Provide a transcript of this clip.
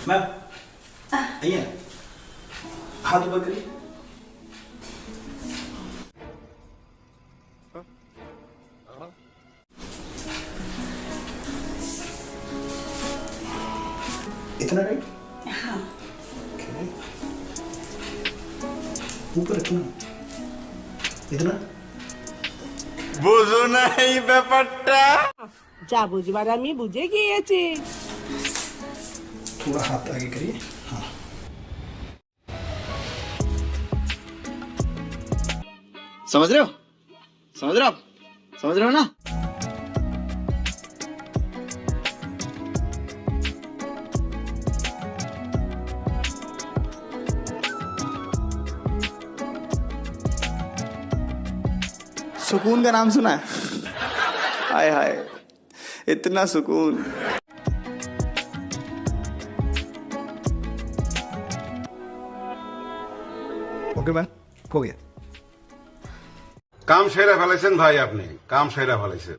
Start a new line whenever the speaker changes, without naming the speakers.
Ma'am आइए हाथ ऊपर करिए। इतना राइट?
हाँ।
ओके, ऊपर रखना इतना।
বুঝো না এই ব্যাপারটা।
যা বুঝবার আমি বুঝে গিয়েছি।
थोड़ा हाथ आगे करिए। हाँ
समझ रहे हो समझ रहे हो आप समझ रहे हो ना। सुकून का नाम सुना है? हाय हाय इतना सुकून।
ओके मैम हो गया।
কাম সেরা ফেলাইছেন ভাই, আপনি কাম সেরা ফেলাইছেন।